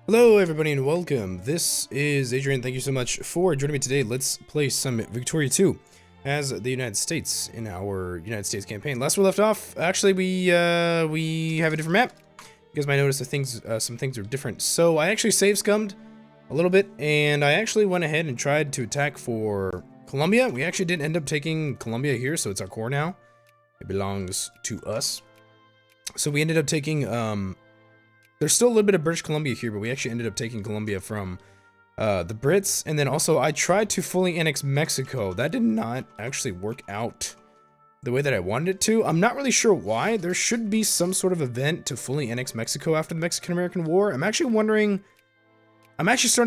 Hello everybody and welcome. This is Adrian. Thank you so much for joining me today. Let's play some Victoria 2 as the United States in our United States campaign. Last we left off, actually we have a different map. You guys might notice that some things are different. So I actually save scummed a little bit and I actually went ahead and tried to attack for Colombia. We actually did end up taking Colombia here, so it's our core now. It belongs to us. So we ended up taking there's still a little bit of British Columbia here, but we actually ended up taking Colombia from the Brits. And then also I tried to fully annex Mexico. That did not actually work out the way that I wanted it to. I'm not really sure why. There should be some sort of event to fully annex Mexico after the Mexican-American War. I'm actually starting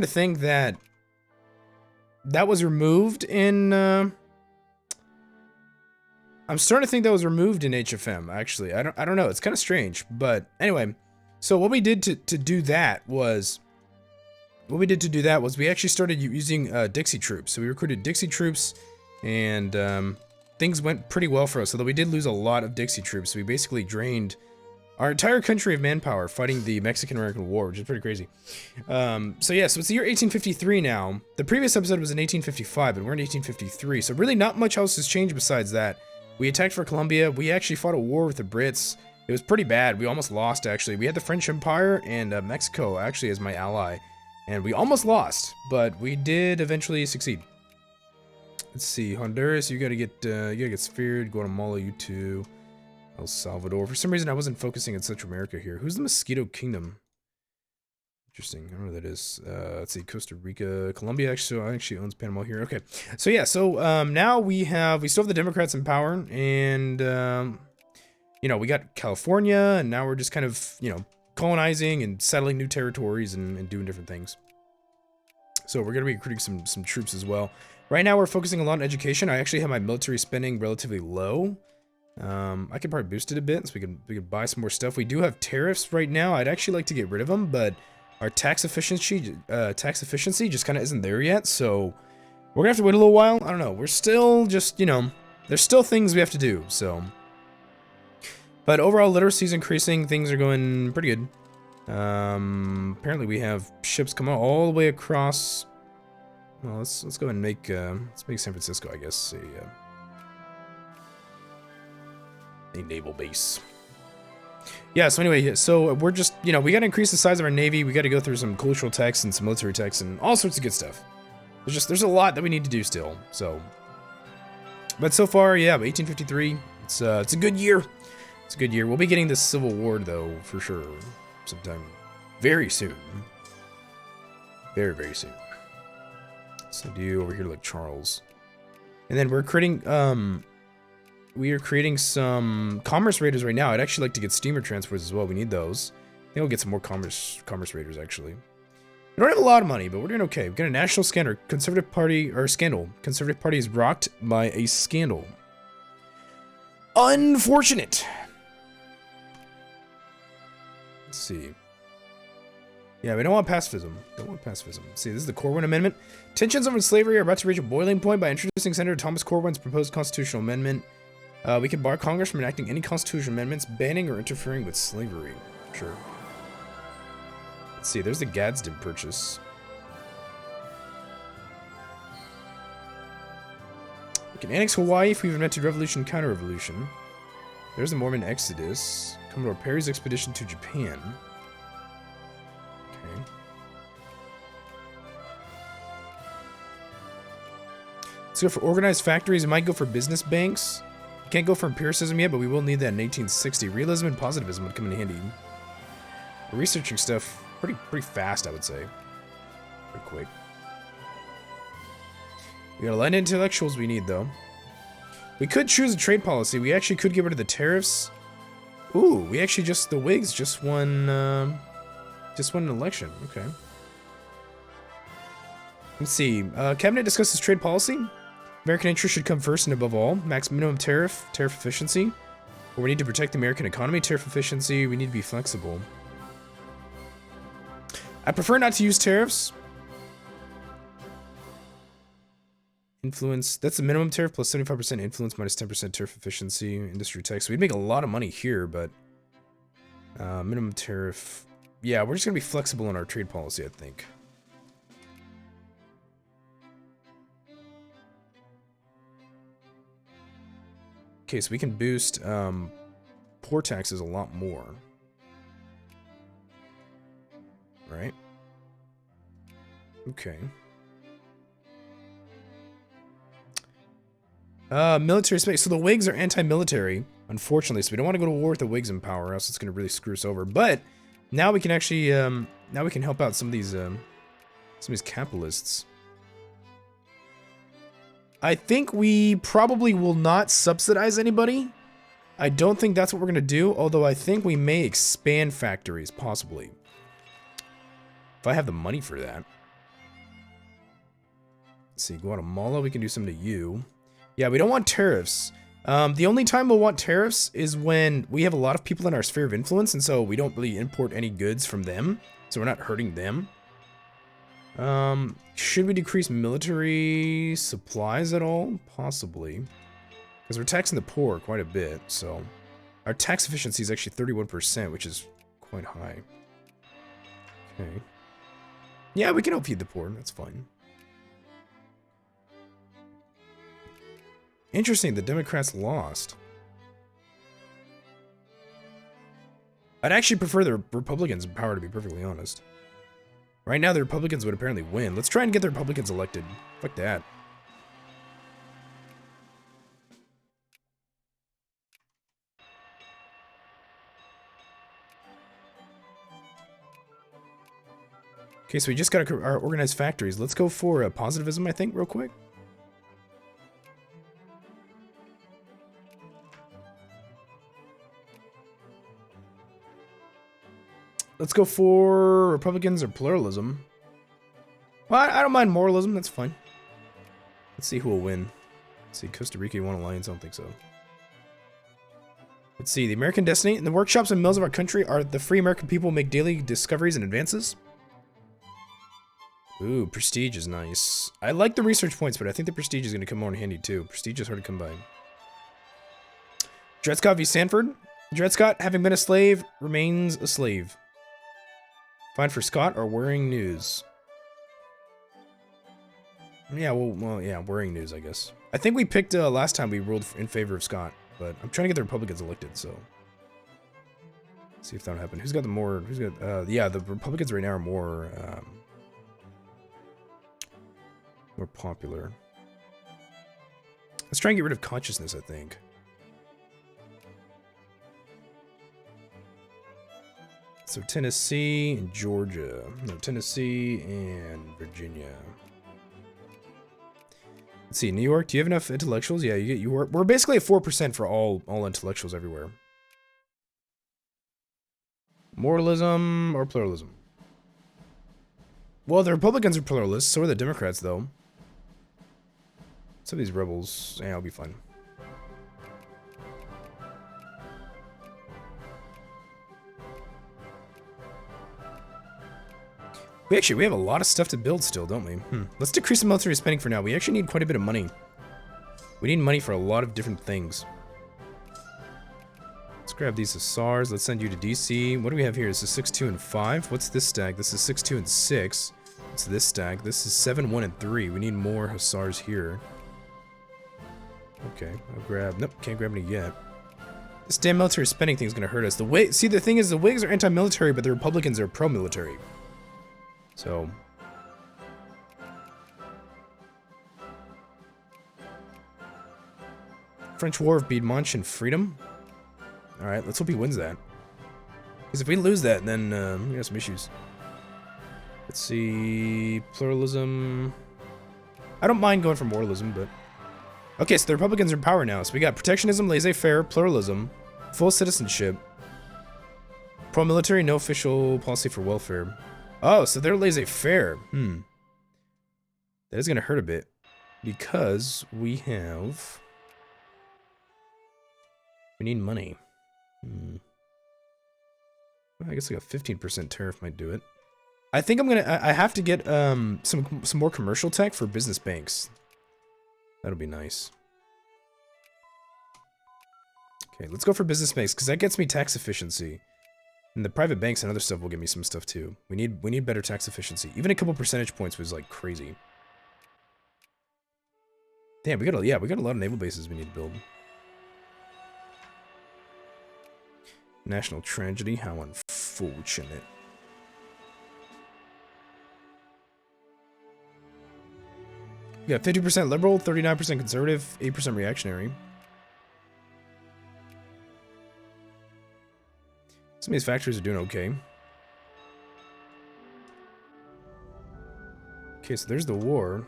to think that that was removed in I'm starting to think that was removed in HFM, actually. I don't know. It's kind of strange, but anyway. So what we did to do that was we actually started using Dixie troops. So we recruited Dixie troops, and things went pretty well for us. Although we did lose a lot of Dixie troops, we basically drained our entire country of manpower fighting the Mexican-American War, which is pretty crazy. So yeah, so it's the year 1853 now. The previous episode was in 1855, but we're in 1853. So really not much else has changed besides that. We attacked for Colombia. We actually fought a war with the Brits. It was pretty bad. We almost lost, actually. We had the French Empire and Mexico, actually, as my ally. And we almost lost, but we did eventually succeed. Let's see. Honduras, you gotta get sphered. Guatemala, you too. El Salvador. For some reason, I wasn't focusing on Central America here. Who's the Mosquito Kingdom? Interesting. I don't know what that is. Let's see. Costa Rica. Colombia actually owns Panama here. Okay. So, yeah. So, now we still have the Democrats in power, and... you know, we got California, and now we're just kind of, you know, colonizing and settling new territories and doing different things. So we're going to be recruiting some troops as well. Right now, we're focusing a lot on education. I actually have my military spending relatively low. I could probably boost it a bit, so we could buy some more stuff. We do have tariffs right now. I'd actually like to get rid of them, but our tax efficiency just kind of isn't there yet. So we're going to have to wait a little while. I don't know. We're still just, you know, there's still things we have to do, so... But overall, literacy is increasing. Things are going pretty good. Apparently, we have ships coming all the way across. Well, let's go ahead and make San Francisco, I guess, a naval base. Yeah. So anyway, so we're just, you know, we got to increase the size of our navy. We got to go through some cultural texts and some military texts and all sorts of good stuff. There's a lot that we need to do still. So, but so far, yeah, 1853. It's a good year. It's a good year. We'll be getting this Civil War, though, for sure. Sometime very soon. Very, very soon. So do over here like Charles. And then we're creating, we are creating some commerce raiders right now. I'd actually like to get steamer transports as well. We need those. I think we'll get some more commerce raiders, actually. We don't have a lot of money, but we're doing okay. We've got a national scandal. Conservative Party is rocked by a scandal. Unfortunate. Let's see. Yeah, we don't want pacifism. See, this is the Corwin Amendment. Tensions over slavery are about to reach a boiling point by introducing Senator Thomas Corwin's proposed constitutional amendment. We can bar Congress from enacting any constitutional amendments banning or interfering with slavery. Sure. Let's see, there's the Gadsden Purchase. We can annex Hawaii if we've invented revolution, counter-revolution. There's the Mormon Exodus. Commodore Perry's expedition to Japan. Okay. Let's go for organized factories. We might go for business banks. Can't go for empiricism yet, but we will need that in 1860. Realism and positivism would come in handy. We're researching stuff pretty fast, I would say. Pretty quick. We got a lot of intellectuals we need, though. We could choose a trade policy. We actually could get rid of the tariffs. Ooh, we actually the Whigs just won an election. Okay. Let's see. Cabinet discusses trade policy. American interest should come first and above all. Max minimum tariff efficiency. Or we need to protect the American economy, tariff efficiency. We need to be flexible. I prefer not to use tariffs. Influence, that's the minimum tariff plus 75% influence minus 10% tariff efficiency, industry tax. So we'd make a lot of money here, but minimum tariff yeah, we're just gonna be flexible in our trade policy, I think. Okay, so we can boost poor taxes a lot more. Right? Okay. Military space. So the Whigs are anti-military, unfortunately. So we don't want to go to war with the Whigs in power, or else it's going to really screw us over. But now we can actually, now we can help out some of these capitalists. I think we probably will not subsidize anybody. I don't think that's what we're going to do, although I think we may expand factories, possibly. If I have the money for that. Let's see, Guatemala, we can do something to you. Yeah, we don't want tariffs. The only time we'll want tariffs is when we have a lot of people in our sphere of influence, and so we don't really import any goods from them, so we're not hurting them. Should we decrease military supplies at all? Possibly. Because we're taxing the poor quite a bit, so... Our tax efficiency is actually 31%, which is quite high. Okay. Yeah, we can help feed the poor, that's fine. Interesting, the Democrats lost. I'd actually prefer the Republicans in power, to be perfectly honest. Right now, the Republicans would apparently win. Let's try and get the Republicans elected. Fuck that. Okay, so we just got our organized factories. Let's go for positivism, I think, real quick. Let's go for Republicans or pluralism. Well, I don't mind moralism, that's fine. Let's see who will win. Let's see, Costa Rica, you want alliance? I don't think so. Let's see, the American destiny. In the workshops and mills of our country, are the free American people make daily discoveries and advances? Ooh, prestige is nice. I like the research points, but I think the prestige is going to come more in handy too. Prestige is hard to come by. Dred Scott v. Sanford. Dred Scott, having been a slave, remains a slave. Fine for Scott or worrying news? Yeah, well, yeah, worrying news, I guess. I think we picked, last time we ruled in favor of Scott, but I'm trying to get the Republicans elected, so. Let's see if that'll happen. Who's got the more, who's got, yeah, the Republicans right now are more, more popular. Let's try and get rid of consciousness, I think. So Tennessee and Georgia. No, Tennessee and Virginia. Let's see, New York, do you have enough intellectuals? Yeah, we're basically at 4% for all intellectuals everywhere. Moralism or pluralism? Well, the Republicans are pluralists, so are the Democrats, though. Some of these rebels, yeah, I'll be fine. We have a lot of stuff to build still, don't we? Let's decrease the military spending for now. We actually need quite a bit of money. We need money for a lot of different things. Let's grab these Hussars. Let's send you to DC. What do we have here? This is 6, 2, and 5. What's this stack? This is 6, 2, and 6. What's this stack? This is 7, 1, and 3. We need more Hussars here. Okay, I'll grab... Nope, can't grab any yet. This damn military spending thing is going to hurt us. See, the thing is, the Whigs are anti-military, but the Republicans are pro-military. So... French War of Piedmont and Freedom? Alright, let's hope he wins that. Because if we lose that, then we got some issues. Let's see... Pluralism... I don't mind going for moralism, but... Okay, so the Republicans are in power now. So we got protectionism, laissez-faire, pluralism, full citizenship, pro-military, no official policy for welfare. Oh, so they're laissez-faire. That is going to hurt a bit. Because we have... We need money. Well, I guess like a 15% tariff might do it. I think I'm gonna... I have to get some more commercial tech for business banks. That'll be nice. Okay, let's go for business banks, because that gets me tax efficiency. And the private banks and other stuff will give me some stuff too. We need better tax efficiency. Even a couple percentage points was like crazy. Damn, we got a lot of naval bases we need to build. National tragedy, how unfortunate. We got 50% liberal, 39% conservative, 8% reactionary. Some of these factories are doing okay. Okay, so there's the war.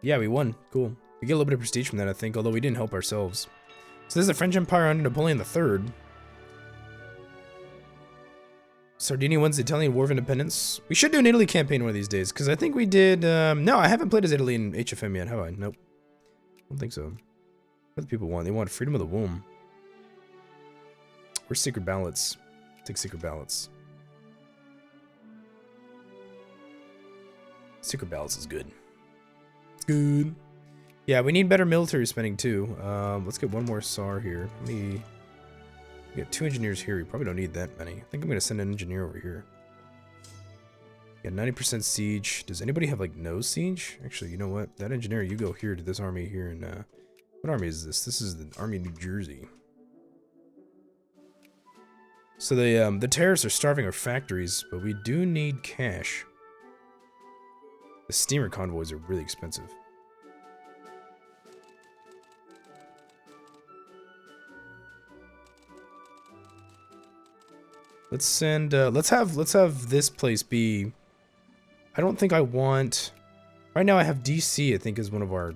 Yeah, we won. Cool. We get a little bit of prestige from that, I think, although we didn't help ourselves. So this is the French Empire under Napoleon III. Sardinia wins the Italian War of Independence. We should do an Italy campaign one of these days, because I think we did... no, I haven't played as Italy in HFM yet, have I? Nope. I don't think so. What do people want? They want freedom of the womb. Where's secret ballots? Take secret ballots. Secret ballots is good. It's good. Yeah, we need better military spending too. Let's get one more SAR here. We got 2 engineers here. We probably don't need that many. I think I'm gonna send an engineer over here. Yeah, 90% siege. Does anybody have like no siege? Actually, you know what? That engineer, you go here to this army here in what army is this? This is the Army of New Jersey. So the terrorists are starving our factories, but we do need cash. The steamer convoys are really expensive. Let's send let's have this place be... I don't think I want... Right now I have DC, I think, is one of our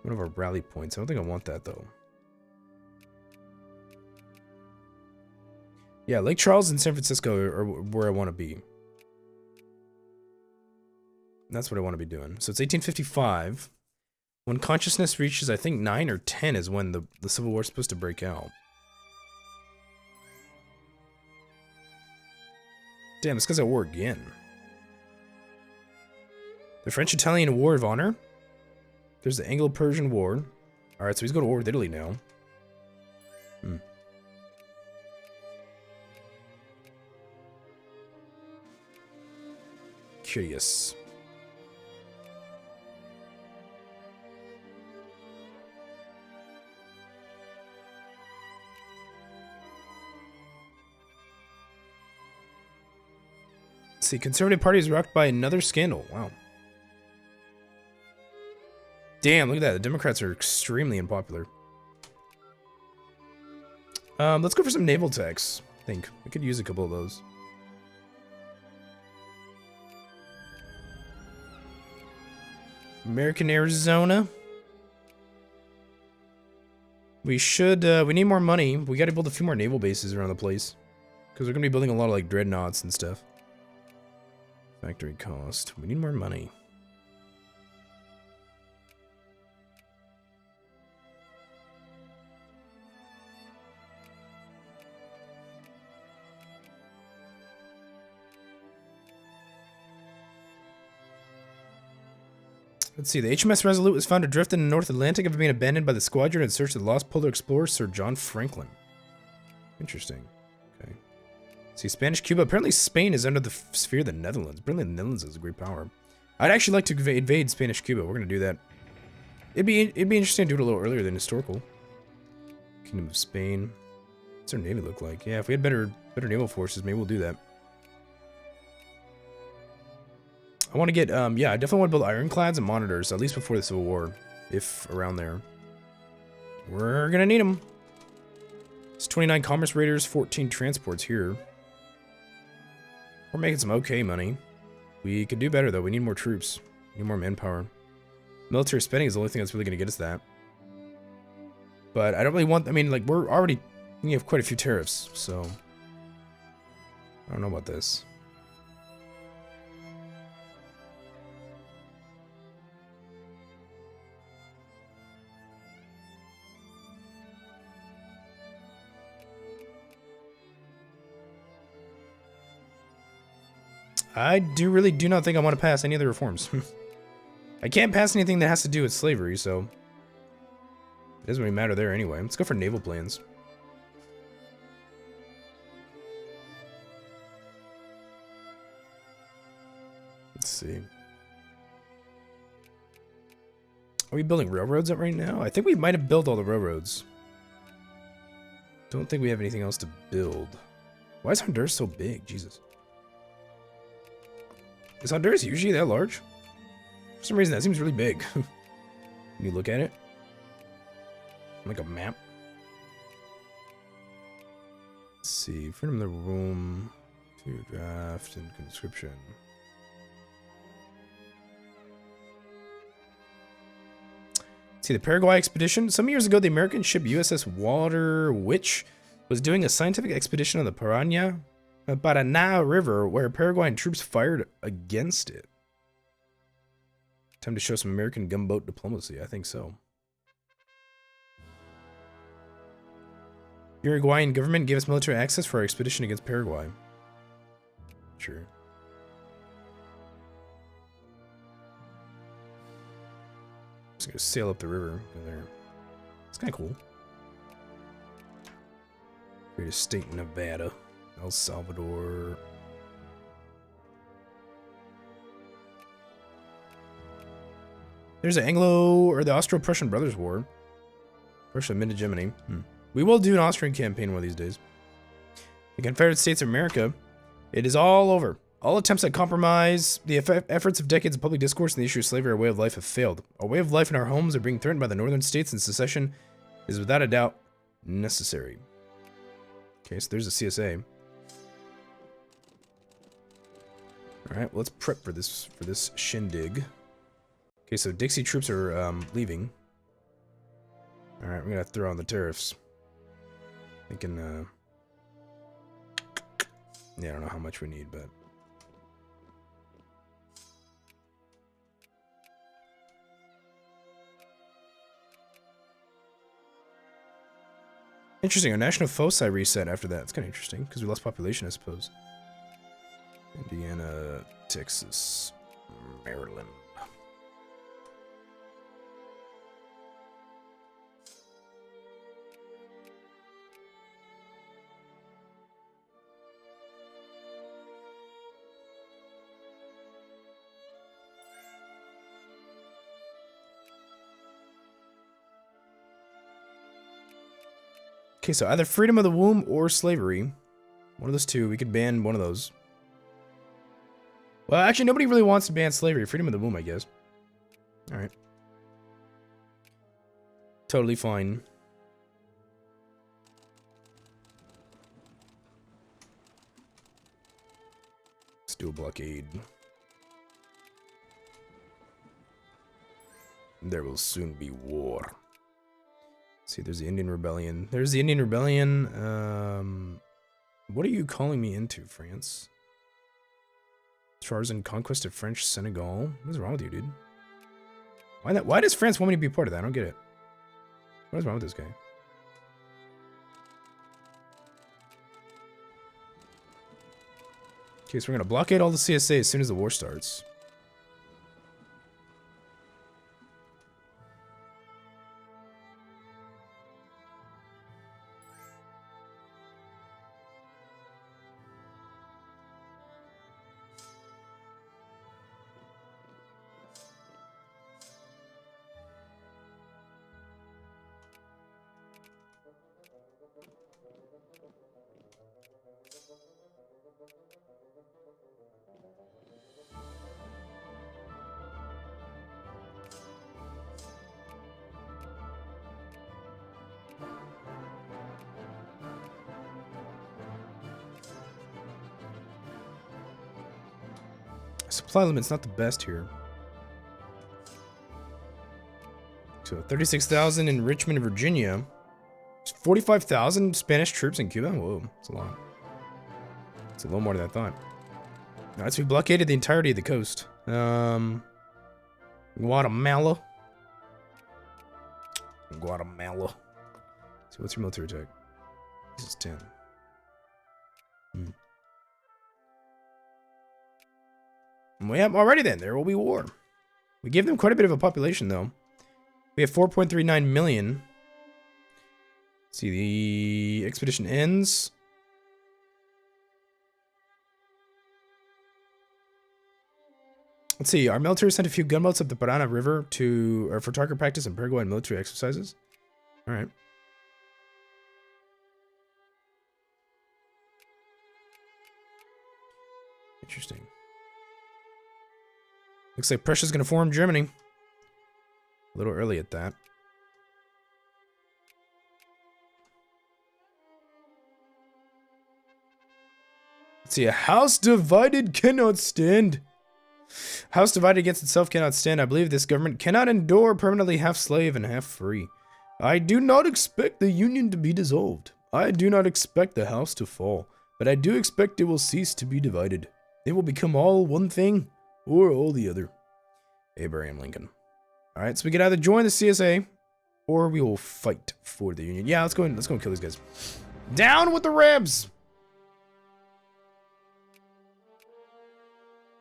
rally points. I don't think I want that though. Yeah, Lake Charles and San Francisco are where I want to be. That's what I want to be doing. So it's 1855. When consciousness reaches, I think, 9 or 10 is when the Civil War is supposed to break out. Damn, this guy's at war again. The French-Italian War of Honor. There's the Anglo-Persian War. Alright, so he's going to war with Italy now. Curious. Let's see, Conservative Party is rocked by another scandal. Wow. Damn, look at that. The Democrats are extremely unpopular. Let's go for some naval techs. I think we could use a couple of those. American Arizona. We should, we need more money. We gotta build a few more naval bases around the place. Because we're gonna be building a lot of, like, dreadnoughts and stuff. Factory cost. We need more money. Let's see, the HMS Resolute was found adrift in the North Atlantic after being abandoned by the squadron in search of the lost polar explorer Sir John Franklin. Interesting. Okay. See, Spanish Cuba. Apparently Spain is under the sphere of the Netherlands. Apparently the Netherlands is a great power. I'd actually like to invade Spanish Cuba. We're gonna do that. It'd be interesting to do it a little earlier than historical. Kingdom of Spain. What's our navy look like? Yeah, if we had better naval forces, maybe we'll do that. I want to get, yeah, I definitely want to build ironclads and monitors, at least before the Civil War, if around there. We're gonna need them. It's 29 commerce raiders, 14 transports here. We're making some okay money. We could do better, though. We need more troops. We need more manpower. Military spending is the only thing that's really gonna get us that. But I don't really want, I mean, like, we're already, we have quite a few tariffs, so I don't know about this. I really do not think I want to pass any of the reforms. I can't pass anything that has to do with slavery, so it doesn't really matter there anyway. Let's go for naval plans. Let's see. Are we building railroads up right now? I think we might have built all the railroads. Don't think we have anything else to build. Why is Honduras so big? Jesus. Is Honduras usually that large? For some reason, that seems really big. Can you look at it? Like a map? Let's see. Freedom of the room. To draft and conscription. See, the Paraguay Expedition. Some years ago, the American ship USS Water Witch was doing a scientific expedition on the Paraná River, where Paraguayan troops fired against it. Time to show some American gunboat diplomacy. I think so. The Uruguayan government gave us military access for our expedition against Paraguay. Sure. Just gonna sail up the river. Go there. It's kind of cool. Greatest state in Nevada. El Salvador. There's the the Austro-Prussian Brothers War. Prussia mid-hegemony. We will do an Austrian campaign one of these days. The Confederate States of America. It is all over. All attempts at compromise, the efforts of decades of public discourse and the issue of slavery, our way of life, have failed. Our way of life and our homes are being threatened by the northern states, and secession is without a doubt necessary. Okay, so there's a CSA. All right, well, let's prep for this shindig. Okay, so Dixie troops are leaving. All right, we're gonna throw on the tariffs. Thinking, yeah, I don't know how much we need, but. Interesting, our national foci reset after that. It's kind of interesting, because we lost population, I suppose. Indiana, Texas, Maryland. Okay, so either freedom of the womb or slavery. One of those two. We could ban one of those. Well, actually, nobody really wants to ban slavery. Freedom of the womb, I guess. Alright. Totally fine. Let's do a blockade. There will soon be war. See, there's the Indian Rebellion. There's the Indian Rebellion. What are you calling me into, France? Tarzan conquest of French Senegal. What's wrong with you, dude? Why does France want me to be part of that? I don't get it. What is wrong with this guy? Okay, so we're gonna blockade all the CSA as soon as the war starts. Supply limit's not the best here. So 36,000 in Richmond, Virginia. 45,000 Spanish troops in Cuba? Whoa, that's a lot. It's a little more than I thought. Alright, so we blockaded the entirety of the coast. Guatemala. So what's your military attack? This is 10. Well, alrighty then, there will be war. We gave them quite a bit of a population, though. We have 4.39 million. Let's see, the expedition ends. Let's see. Our military sent a few gunboats up the Parana River for target practice and Paraguayan military exercises. All right. Interesting. Looks like Prussia's going to form Germany. A little early at that. Let's see. A house divided cannot stand. House divided against itself cannot stand. I believe this government cannot endure permanently half slave and half free. I do not expect the union to be dissolved. I do not expect the house to fall. But I do expect it will cease to be divided. It will become all one thing or all the other. Abraham Lincoln. Alright, so we can either join the CSA or we will fight for the union. Yeah, let's go and kill these guys. Down with the Rebs!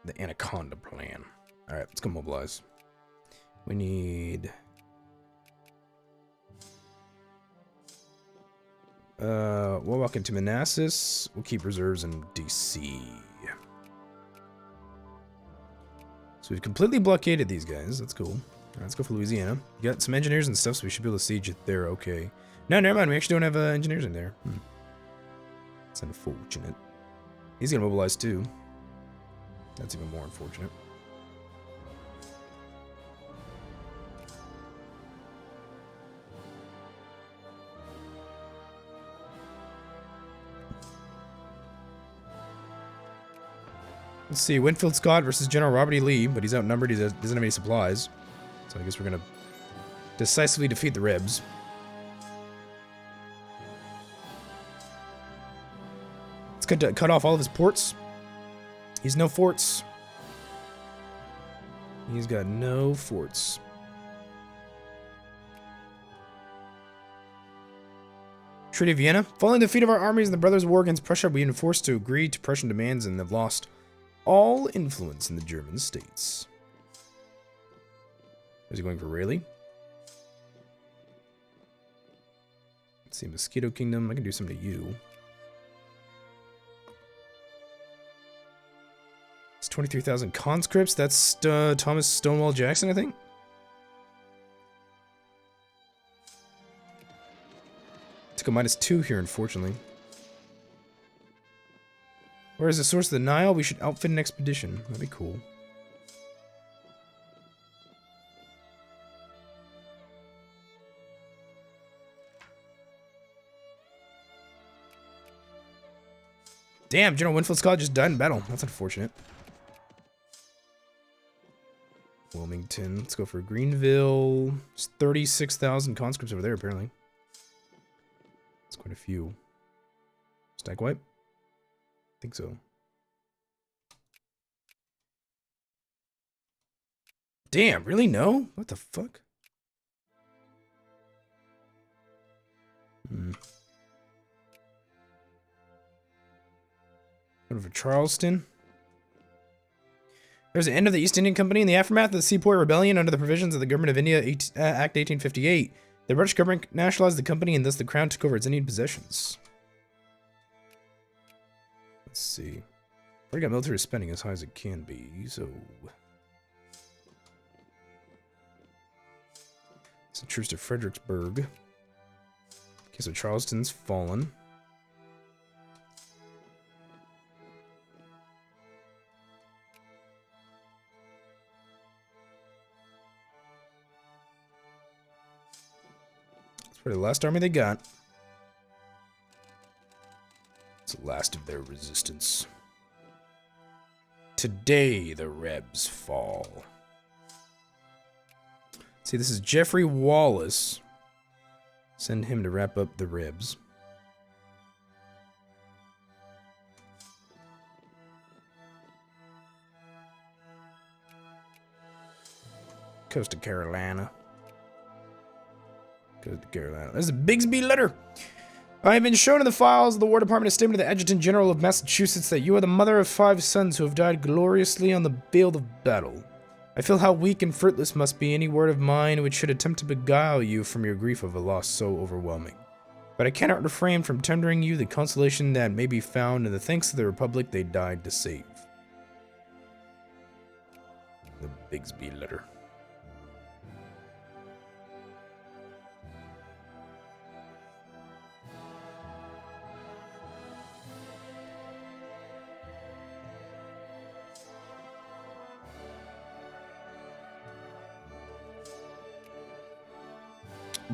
The Anaconda plan. Alright, let's go mobilize. We need... we'll walk into Manassas. We'll keep reserves in DC. So we've completely blockaded these guys. That's cool. Alright, let's go for Louisiana. We got some engineers and stuff, so we should be able to siege it there okay. No, never mind. We actually don't have engineers in there. It's unfortunate. He's gonna mobilize too. That's even more unfortunate. Let's see, Winfield Scott versus General Robert E. Lee, but he's outnumbered, he doesn't have any supplies. So I guess we're gonna decisively defeat the Rebs. Let's cut off all of his ports. He's no forts. He's got no forts. Treaty of Vienna. Following the defeat of our armies in the Brothers' War against Prussia, we have been forced to agree to Prussian demands and have lost all influence in the German states. Is he going for Raleigh? Let's see, Mosquito Kingdom. I can do something to you. It's 23,000 conscripts. That's Thomas Stonewall Jackson, I think. Took a -2 here, unfortunately. Where is the source of the Nile? We should outfit an expedition. That'd be cool. Damn, General Winfield Scott just died in battle. That's unfortunate. Wilmington. Let's go for Greenville. There's 36,000 conscripts over there, apparently. That's quite a few. Stack wipe? I think so. Damn, really? No? What the fuck? Go for Charleston. There's the end of the East Indian Company in the aftermath of the Sepoy Rebellion under the provisions of the Government of India Act 1858. The British government nationalized the company and thus the crown took over its Indian possessions. Let's see. Already got military spending as high as it can be, so... It's a truce to Fredericksburg. Okay, so Charleston's fallen. The last army they got. It's the last of their resistance. Today the Rebs fall. See, this is Jeffrey Wallace. Send him to wrap up the Rebs. Coast of Carolina. Carolina. There's a Bigsby letter. I have been shown in the files of the War Department a statement of the Adjutant General of Massachusetts that you are the mother of 5 sons who have died gloriously on the field of battle. I feel how weak and fruitless must be any word of mine which should attempt to beguile you from your grief of a loss so overwhelming. But I cannot refrain from tendering you the consolation that may be found in the thanks of the Republic they died to save. Bigsby letter.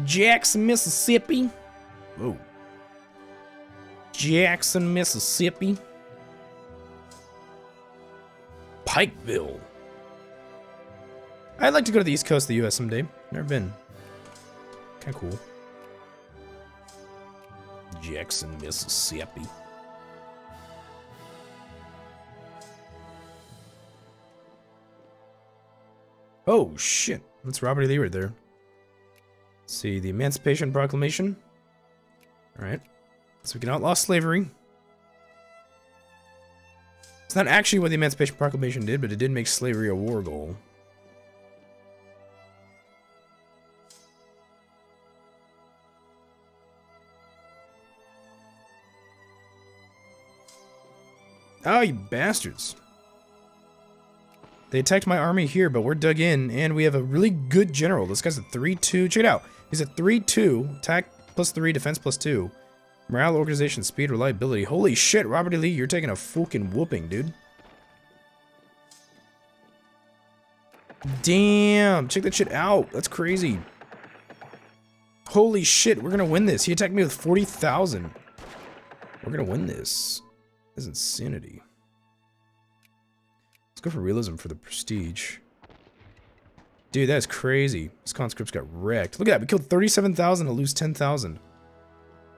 Jackson, Mississippi. Whoa. Jackson, Mississippi. Pikeville. I'd like to go to the east coast of the U.S. someday. Never been. Kind of cool. Jackson, Mississippi. Oh, shit. That's Robert E. Lee right there. Let's see, the Emancipation Proclamation. Alright. So we can outlaw slavery. It's not actually what the Emancipation Proclamation did, but it did make slavery a war goal. Oh, you bastards. They attacked my army here, but we're dug in, and we have a really good general. This guy's a 3-2. Check it out. He's a 3-2. Attack +3, defense +2. Morale, organization, speed, reliability. Holy shit, Robert E. Lee, you're taking a fucking whooping, dude. Damn, check that shit out. That's crazy. Holy shit, we're gonna win this. He attacked me with 40,000. We're gonna win this. That's insanity. Let's go for realism for the prestige. Dude, that's crazy. This conscript's got wrecked. Look at that, we killed 37,000 to lose 10,000.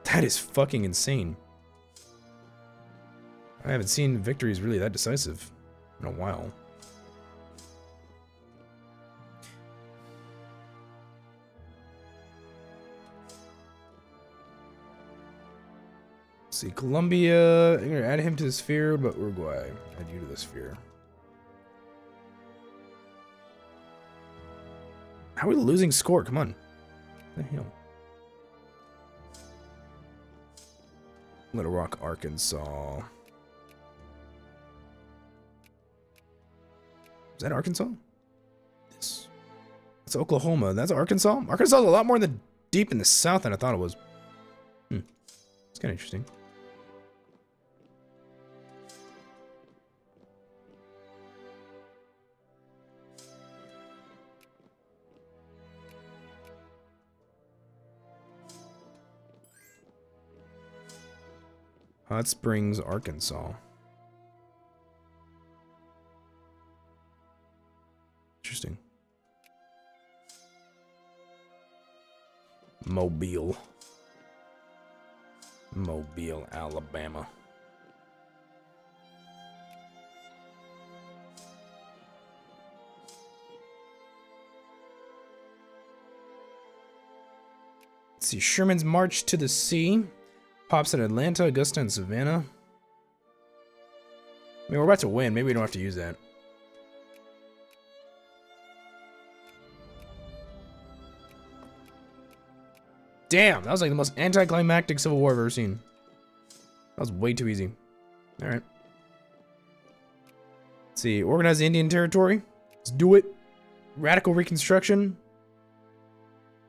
That is fucking insane. I haven't seen victories really that decisive in a while. Let's see, Colombia. I'm gonna add him to the sphere, but Uruguay. Add you to the sphere. How are we losing score? Come on. What the hell? Little Rock, Arkansas. Is that Arkansas? This. That's Oklahoma. That's Arkansas? Arkansas is a lot more deep in the south than I thought it was. It's kind of interesting. Hot Springs, Arkansas. Interesting. Mobile. Mobile, Alabama. Let's see, Sherman's March to the Sea. Pops at Atlanta, Augusta, and Savannah. I mean, we're about to win. Maybe we don't have to use that. Damn, that was like the most anticlimactic Civil War I've ever seen. That was way too easy. Alright. Let's see. Organize the Indian Territory. Let's do it. Radical Reconstruction.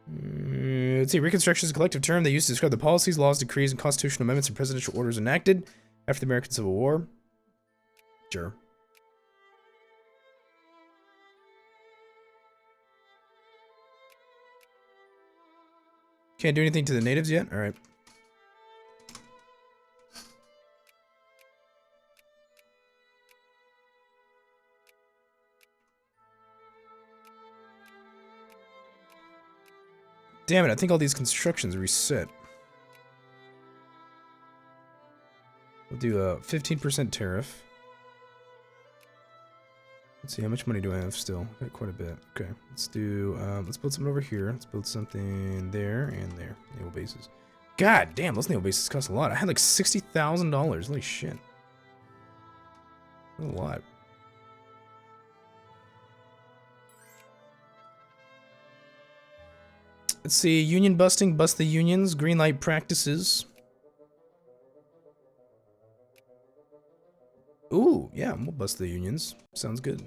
Let's see, Reconstruction is a collective term they use to describe the policies, laws, decrees, and constitutional amendments and presidential orders enacted after the American Civil War. Sure. Can't do anything to the natives yet? Alright. Damn it, I think all these constructions reset. We'll do a 15% tariff. Let's see, how much money do I have still? Got quite a bit. Okay, let's do, let's build something over here. Let's build something there and there. Naval bases. God damn, those naval bases cost a lot. I had like $60,000. Holy shit. That's a lot. Let's see, union busting, bust the unions, green light practices. Ooh, yeah, we'll bust the unions. Sounds good.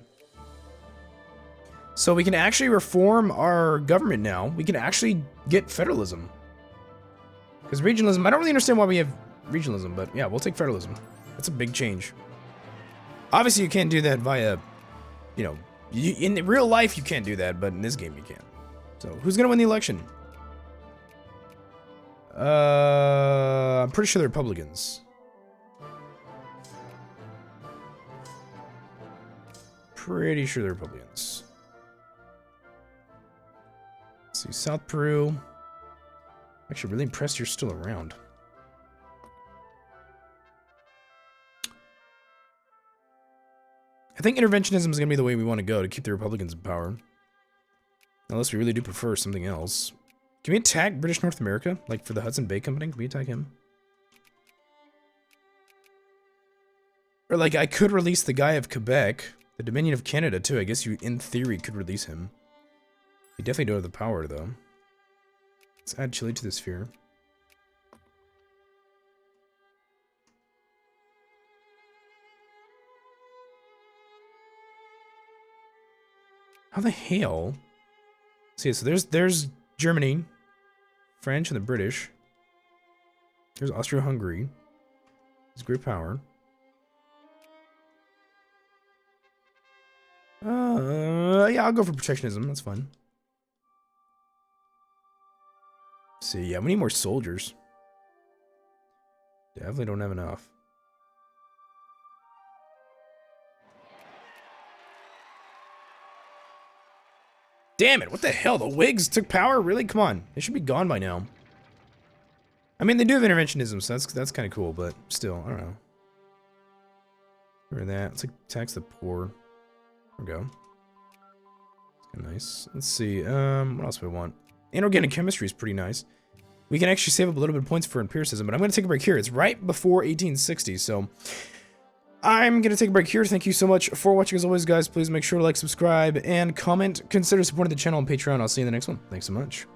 So we can actually reform our government now. We can actually get federalism. Because regionalism, I don't really understand why we have regionalism, but yeah, we'll take federalism. That's a big change. Obviously, you can't do that via, you know, in real life you can't do that, but in this game you can. So, who's gonna win the election? I'm pretty sure the Republicans. Pretty sure the Republicans. Let's see, South Peru. Actually, really impressed you're still around. I think interventionism is going to be the way we want to go to keep the Republicans in power. Unless we really do prefer something else. Can we attack British North America? Like for the Hudson Bay Company? Can we attack him? Or like I could release the guy of Quebec. The Dominion of Canada too. I guess you, in theory, could release him. You definitely don't have the power though. Let's add Chile to the sphere. How the hell? See, so there's Germany, French, and the British. There's Austria-Hungary. It's great power. Yeah, I'll go for protectionism. That's fine. See, yeah, we need more soldiers. Definitely don't have enough. Damn it, what the hell? The Whigs took power? Really? Come on. They should be gone by now. I mean, they do have interventionism, so that's kind of cool, but still, I don't know. Remember that. Let's like tax the poor. There we go. Nice. Let's see. What else do we want? Inorganic chemistry is pretty nice. We can actually save up a little bit of points for empiricism, but I'm going to take a break here. It's right before 1860, so I'm going to take a break here. Thank you so much for watching as always, guys. Please make sure to like, subscribe, and comment. Consider supporting the channel on Patreon. I'll see you in the next one. Thanks so much.